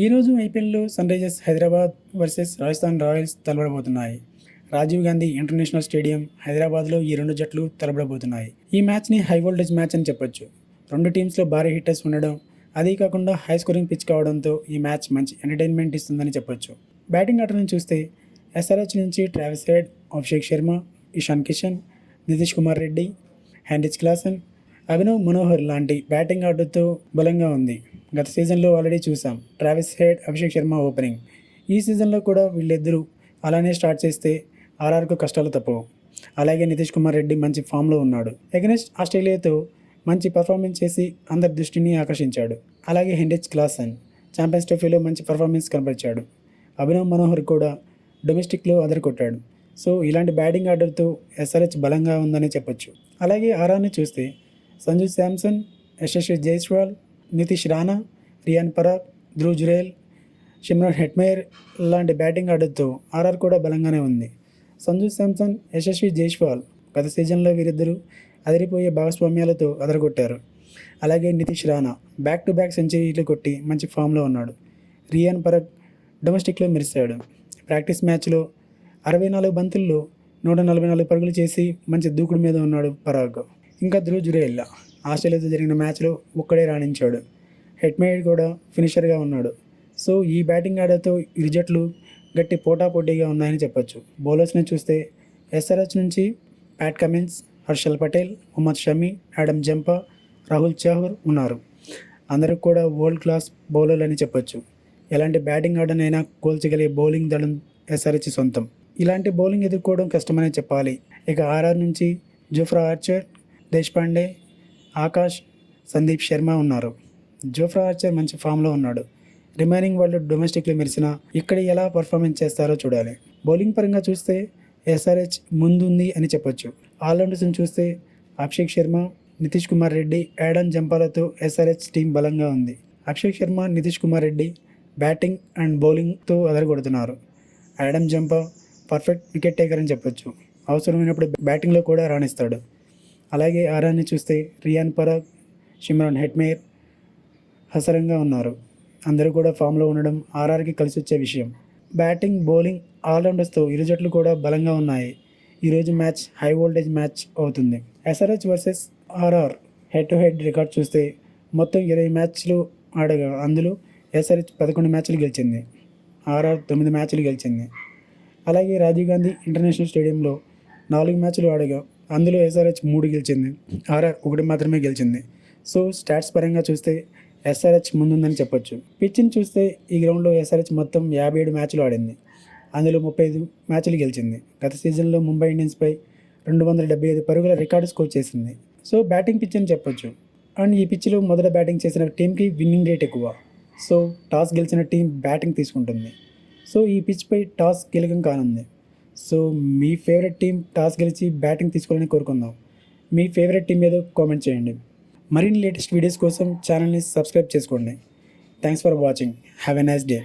ఈరోజు ఐపీఎల్లో Sunrisers Hyderabad versus Rajasthan Royals తలపడబోతున్నాయి. రాజీవ్ గాంధీ ఇంటర్నేషనల్ స్టేడియం హైదరాబాద్లో ఈ రెండు జట్లు తలపడబోతున్నాయి. ఈ మ్యాచ్ని హై వోల్టేజ్ మ్యాచ్ అని చెప్పొచ్చు. రెండు టీమ్స్లో భారీ హిట్టర్స్ ఉండడం, అదే కాకుండా హై స్కోరింగ్ పిచ్ కావడంతో ఈ మ్యాచ్ మంచి ఎంటర్టైన్మెంట్ ఇస్తుందని చెప్పొచ్చు. బ్యాటింగ్ ఆర్డర్ చూస్తే ఎస్ఆర్హెచ్ నుంచి Travis head, Abhishek Sharma, Ishan Kishan, Nitish Kumar Reddy, Heinrich Klaasen, Abhinav Manohar లాంటి బ్యాటింగ్ ఆర్డర్తో బలంగా ఉంది. గత సీజన్లో ఆల్రెడీ చూసాం Travis head, Abhishek Sharma opening. ఈ సీజన్లో కూడా వీళ్ళిద్దరూ అలానే స్టార్ట్ చేస్తే ఆర్ఆర్కు కష్టాలు తప్పవు. అలాగే నితీష్ కుమార్ రెడ్డి మంచి ఫామ్లో ఉన్నాడు. ఎగనెస్ట్ ఆస్ట్రేలియాతో మంచి పర్ఫార్మెన్స్ చేసి అందరి దృష్టిని ఆకర్షించాడు. అలాగే హెన్రిచ్ క్లాసన్ ఛాంపియన్స్ ట్రోఫీలో మంచి పర్ఫార్మెన్స్ కనబరిచాడు. అభినవ్ మనోహర్ కూడా డొమెస్టిక్లో అదరకొట్టాడు. సో ఇలాంటి బ్యాటింగ్ ఆర్డర్తో ఎస్ఆర్హెచ్ బలంగా ఉందని చెప్పొచ్చు. అలాగే ఆర్ఆర్ని చూస్తే సంజు శాంసన్, యశస్వి జైస్వాల్, నితీష్ రాణా, రియాన్ పరాగ్, ధ్రువ్ జురేల్, సిమ్రాన్ హెట్మేయర్ లాంటి బ్యాటింగ్ ఆర్డర్తో ఆర్ఆర్ కూడా బలంగానే ఉంది. సంజు శాంసన్, యశస్వి జైస్వాల్ గత సీజన్లో వీరిద్దరూ అదిరిపోయే భాగస్వామ్యాలతో అదరగొట్టారు. అలాగే Nitish Rana back to back సెంచరీలు కొట్టి మంచి ఫామ్లో ఉన్నాడు. రియాన్ పరాగ్ డొమెస్టిక్లో మెరిశాడు. ప్రాక్టీస్ మ్యాచ్లో 64 బంతుల్లో 144 పరుగులు చేసి మంచి దూకుడు మీద ఉన్నాడు పరాగ్. ఇంకా ధ్రువ్ జురేల్ ఆస్ట్రేలియాతో జరిగిన మ్యాచ్లో ఒక్కడే రాణించాడు. హెట్మేయర్ కూడా ఫినిషర్గా ఉన్నాడు. సో ఈ బ్యాటింగ్ ఆర్డర్తో ఇరు జట్లు గట్టి పోటాపోటీగా ఉన్నాయని చెప్పొచ్చు. బౌలర్స్ని చూస్తే ఎస్ఆర్హెచ్ నుంచి Pat Cummins, Harshal Patel, Mohammed Shami, Adam Zampa, Rahul Chahar ఉన్నారు. అందరూ కూడా వరల్డ్ క్లాస్ బౌలర్లు అని చెప్పొచ్చు. ఎలాంటి బ్యాటింగ్ ఆర్డర్నైనా కోల్చగలిగే బౌలింగ్ దళం ఎస్ఆర్హెచ్ సొంతం. ఇలాంటి బౌలింగ్ ఎదుర్కోవడం కష్టమనే చెప్పాలి. ఇక ఆర్ఆర్ నుంచి జోఫ్రా ఆర్చర్, దేశపాండే, ఆకాష్, సందీప్ శర్మ ఉన్నారు. జోఫ్రా ఆర్చర్ మంచి ఫామ్లో ఉన్నాడు. రిమైనింగ్ వాళ్ళు డొమెస్టిక్లో మెరిసినా ఇక్కడ ఎలా పర్ఫార్మెన్స్ చేస్తారో చూడాలి. బౌలింగ్ పరంగా చూస్తే ఎస్ఆర్హెచ్ ముందుంది అని చెప్పొచ్చు. ఆల్రౌండర్స్ని చూస్తే అభిషేక్ శర్మ, నితీష్ కుమార్ రెడ్డి, యాడమ్ జంపాలతో ఎస్ఆర్హెచ్ టీం బలంగా ఉంది. అభిషేక్ శర్మ, నితీష్ కుమార్ రెడ్డి బ్యాటింగ్ అండ్ బౌలింగ్తో అదరగొడుతున్నారు. Adam Zampa perfect wicket taker అని చెప్పొచ్చు. అవసరమైనప్పుడు బ్యాటింగ్లో కూడా రాణిస్తాడు. అలాగే ఆర్ఆర్ని చూస్తే రియాన్ పరాగ్, సిమ్రాన్ హెట్మేయర్ హసరంగా ఉన్నారు. అందరూ కూడా ఫామ్లో ఉండడం ఆర్ఆర్కి కలిసి వచ్చే విషయం. బ్యాటింగ్, బౌలింగ్ ఆల్రౌండర్స్తో ఇరు జట్లు కూడా బలంగా ఉన్నాయి. ఈరోజు మ్యాచ్ హై వోల్టేజ్ మ్యాచ్ అవుతుంది. SRH versus RR head to head record చూస్తే మొత్తం 20 మ్యాచ్లు ఆడగా అందులో ఎస్ఆర్హెచ్ 11 మ్యాచ్లు గెలిచింది. ఆర్ఆర్ 9 మ్యాచ్లు గెలిచింది. అలాగే రాజీవ్ గాంధీ ఇంటర్నేషనల్ స్టేడియంలో 4 మ్యాచ్లు ఆడగా అందులో ఎస్ఆర్హెచ్ 3 గెలిచింది. ఆర్ఆర్ 1 మాత్రమే గెలిచింది. సో స్టాట్స్ పరంగా చూస్తే ఎస్ఆర్హెచ్ ముందుందని చెప్పొచ్చు. పిచ్ని చూస్తే ఈ గ్రౌండ్లో ఎస్ఆర్హెచ్ మొత్తం 57 మ్యాచ్లు ఆడింది. అందులో 35 మ్యాచ్లు గెలిచింది. గత సీజన్లో ముంబై ఇండియన్స్పై 275 పరుగుల రికార్డు స్కోర్ చేసింది. సో బ్యాటింగ్ పిచ్ అని చెప్పొచ్చు. అండ్ ఈ పిచ్లో మొదట బ్యాటింగ్ చేసిన టీంకి విన్నింగ్ రేట్ ఎక్కువ. సో టాస్ గెలిచిన టీం బ్యాటింగ్ తీసుకుంటుంది. సో ఈ పిచ్పై టాస్ కీలకం కానుంది. సో మీ ఫేవరెట్ టీం టాస్ గెలిచి బ్యాటింగ్ తీసుకోవాలని కోరుకుందాం. మీ ఫేవరెట్ టీం ఏదో కామెంట్ చేయండి. మరిన్ని లేటెస్ట్ వీడియోస్ కోసం ఛానల్ని సబ్స్క్రైబ్ చేసుకోండి. Thanks for watching. Have a nice day.